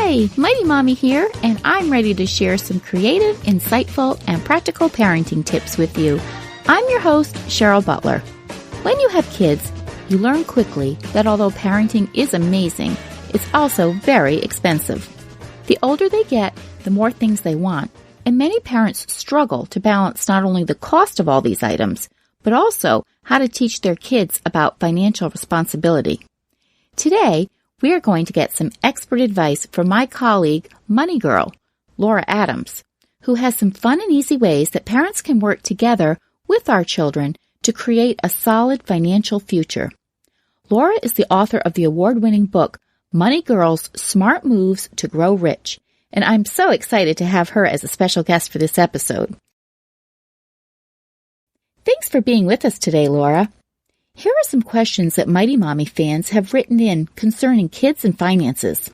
Hi, Mighty Mommy here, and I'm ready to share some creative, insightful, and practical parenting tips with you. I'm your host, Cheryl Butler. When you have kids, you learn quickly that although parenting is amazing, it's also very expensive. The older they get, the more things they want, and many parents struggle to balance not only the cost of all these items, but also how to teach their kids about financial responsibility. Today, we are going to get some expert advice from my colleague, Money Girl, Laura Adams, who has some fun and easy ways that parents can work together with our children to create a solid financial future. Laura is the author of the award-winning book, Money Girl's Smart Moves to Grow Rich, and I'm so excited to have her as a special guest for this episode. Thanks for being with us today, Laura. Here are some questions that Mighty Mommy fans have written in concerning kids and finances.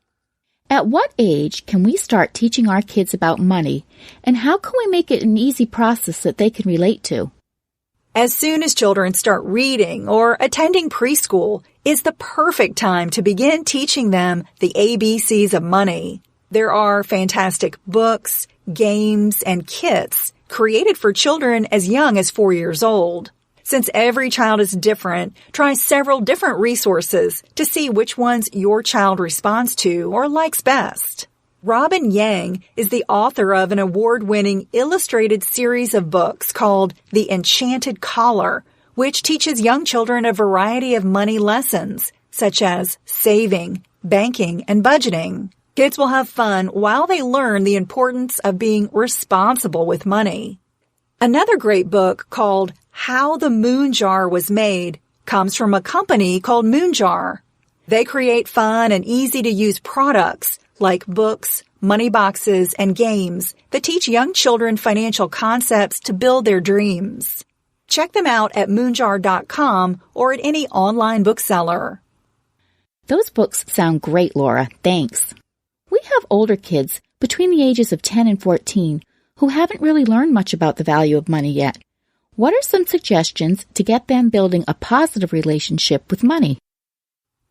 At what age can we start teaching our kids about money, and how can we make it an easy process that they can relate to? As soon as children start reading or attending preschool is the perfect time to begin teaching them the ABCs of money. There are fantastic books, games, and kits created for children as young as 4 years old. Since every child is different, try several different resources to see which ones your child responds to or likes best. Robin Yang is the author of an award-winning illustrated series of books called The Enchanted Collar, which teaches young children a variety of money lessons, such as saving, banking, and budgeting. Kids will have fun while they learn the importance of being responsible with money. Another great book called How the Moon Jar Was Made comes from a company called Moon Jar. They create fun and easy-to-use products like books, money boxes, and games that teach young children financial concepts to build their dreams. Check them out at moonjar.com or at any online bookseller. Those books sound great, Laura. Thanks. We have older kids between the ages of 10 and 14 who haven't really learned much about the value of money yet. What are some suggestions to get them building a positive relationship with money?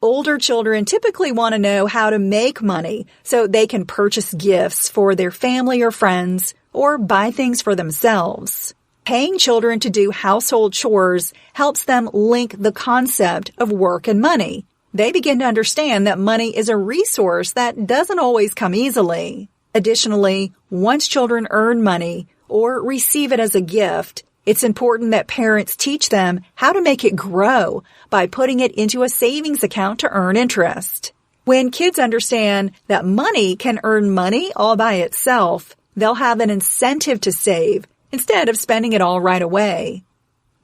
Older children typically want to know how to make money so they can purchase gifts for their family or friends or buy things for themselves. Paying children to do household chores helps them link the concept of work and money. They begin to understand that money is a resource that doesn't always come easily. Additionally, once children earn money or receive it as a gift, it's important that parents teach them how to make it grow by putting it into a savings account to earn interest. When kids understand that money can earn money all by itself, they'll have an incentive to save instead of spending it all right away.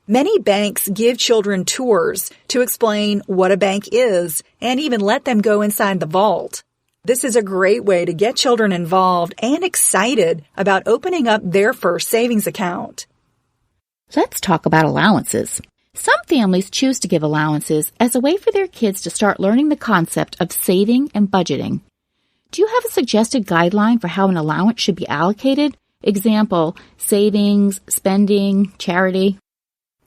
Many banks give children tours to explain what a bank is and even let them go inside the vault. This is a great way to get children involved and excited about opening up their first savings account. Let's talk about allowances. Some families choose to give allowances as a way for their kids to start learning the concept of saving and budgeting. Do you have a suggested guideline for how an allowance should be allocated? Example, savings, spending, charity.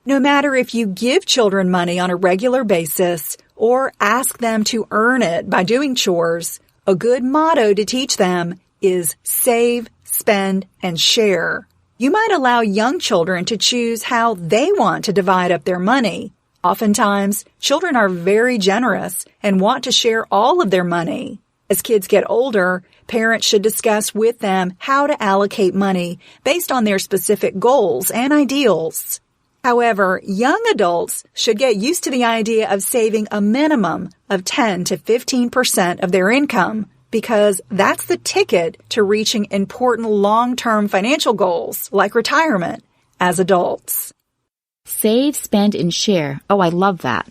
No matter if you give children money on a regular basis or ask them to earn it by doing chores, a good motto to teach them is save, spend, and share. You might allow young children to choose how they want to divide up their money. Oftentimes, children are very generous and want to share all of their money. As kids get older, parents should discuss with them how to allocate money based on their specific goals and ideals. However, young adults should get used to the idea of saving a minimum of 10 to 15% of their income because that's the ticket to reaching important long-term financial goals like retirement as adults. Save, spend, and share. Oh, I love that.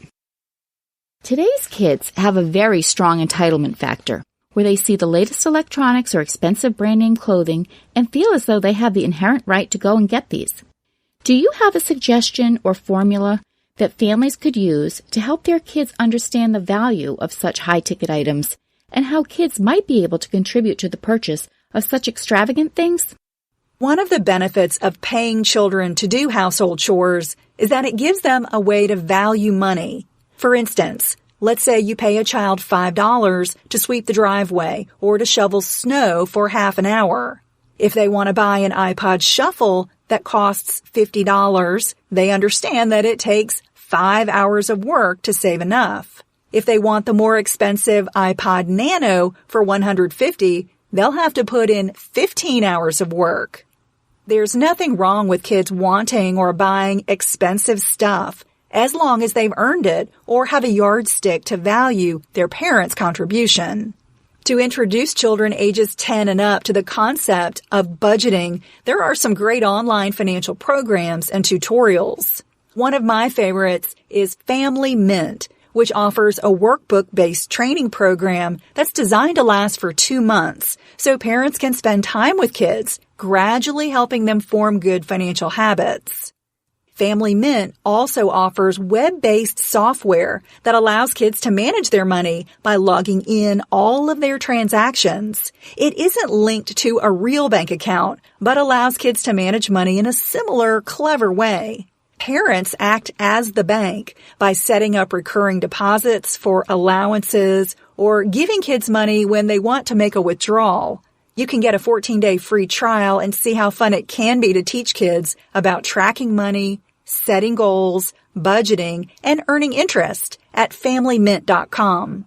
Today's kids have a very strong entitlement factor where they see the latest electronics or expensive brand name clothing and feel as though they have the inherent right to go and get these. Do you have a suggestion or formula that families could use to help their kids understand the value of such high-ticket items and how kids might be able to contribute to the purchase of such extravagant things? One of the benefits of paying children to do household chores is that it gives them a way to value money. For instance, Let's say you pay a child $5 to sweep the driveway or to shovel snow for half an hour. If they want to buy an iPod Shuffle that costs $50, they understand that it takes 5 hours of work to save enough. If they want the more expensive iPod Nano for $150, they'll have to put in 15 hours of work. There's nothing wrong with kids wanting or buying expensive stuff, as long as they've earned it or have a yardstick to value their parents' contribution. To introduce children ages 10 and up to the concept of budgeting, there are some great online financial programs and tutorials. One of my favorites is Family Mint, which offers a workbook-based training program that's designed to last for 2 months, so parents can spend time with kids, gradually helping them form good financial habits. Family Mint also offers web-based software that allows kids to manage their money by logging in all of their transactions. It isn't linked to a real bank account, but allows kids to manage money in a similar, clever way. Parents act as the bank by setting up recurring deposits for allowances or giving kids money when they want to make a withdrawal. You can get a 14-day free trial and see how fun it can be to teach kids about tracking money, setting goals, budgeting, and earning interest at FamilyMint.com.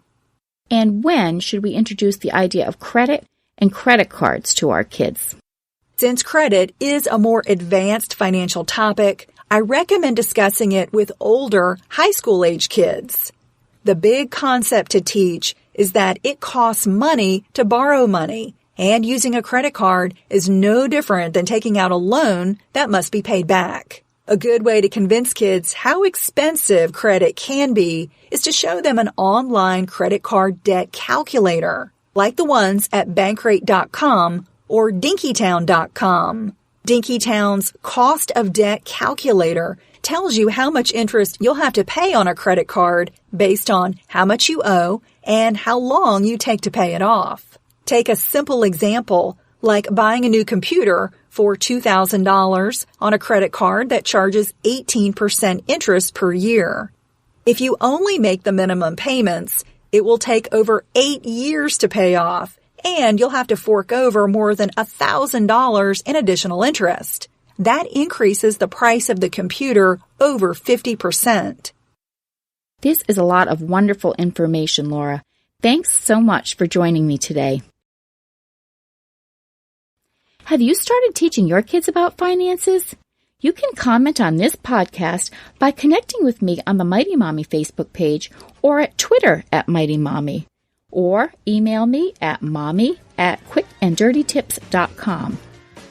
And when should we introduce the idea of credit and credit cards to our kids? Since credit is a more advanced financial topic, I recommend discussing it with older, high school age kids. The big concept to teach is that it costs money to borrow money, and using a credit card is no different than taking out a loan that must be paid back. A good way to convince kids how expensive credit can be is to show them an online credit card debt calculator, like the ones at Bankrate.com or Dinkytown.com. Dinkytown's cost of debt calculator tells you how much interest you'll have to pay on a credit card based on how much you owe and how long you take to pay it off. Take a simple example, like buying a new computer for $2,000 on a credit card that charges 18% interest per year. If you only make the minimum payments, it will take over 8 years to pay off, and you'll have to fork over more than $1,000 in additional interest. That increases the price of the computer over 50%. This is a lot of wonderful information, Laura. Thanks so much for joining me today. Have you started teaching your kids about finances? You can comment on this podcast by connecting with me on the Mighty Mommy Facebook page or at Twitter at Mighty Mommy, or email me at mommy@quickanddirtytips.com.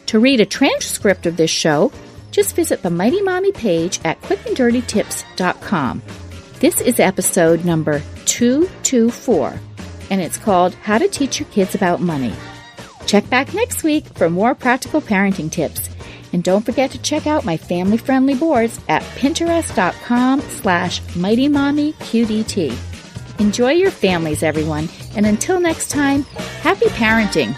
To read a transcript of this show, just visit the Mighty Mommy page at quickanddirtytips.com. This is episode number 224, and it's called How to Teach Your Kids About Money. Check back next week for more practical parenting tips. And don't forget to check out my family-friendly boards at pinterest.com/MightyMommyQDT. Enjoy your families, everyone. And until next time, happy parenting.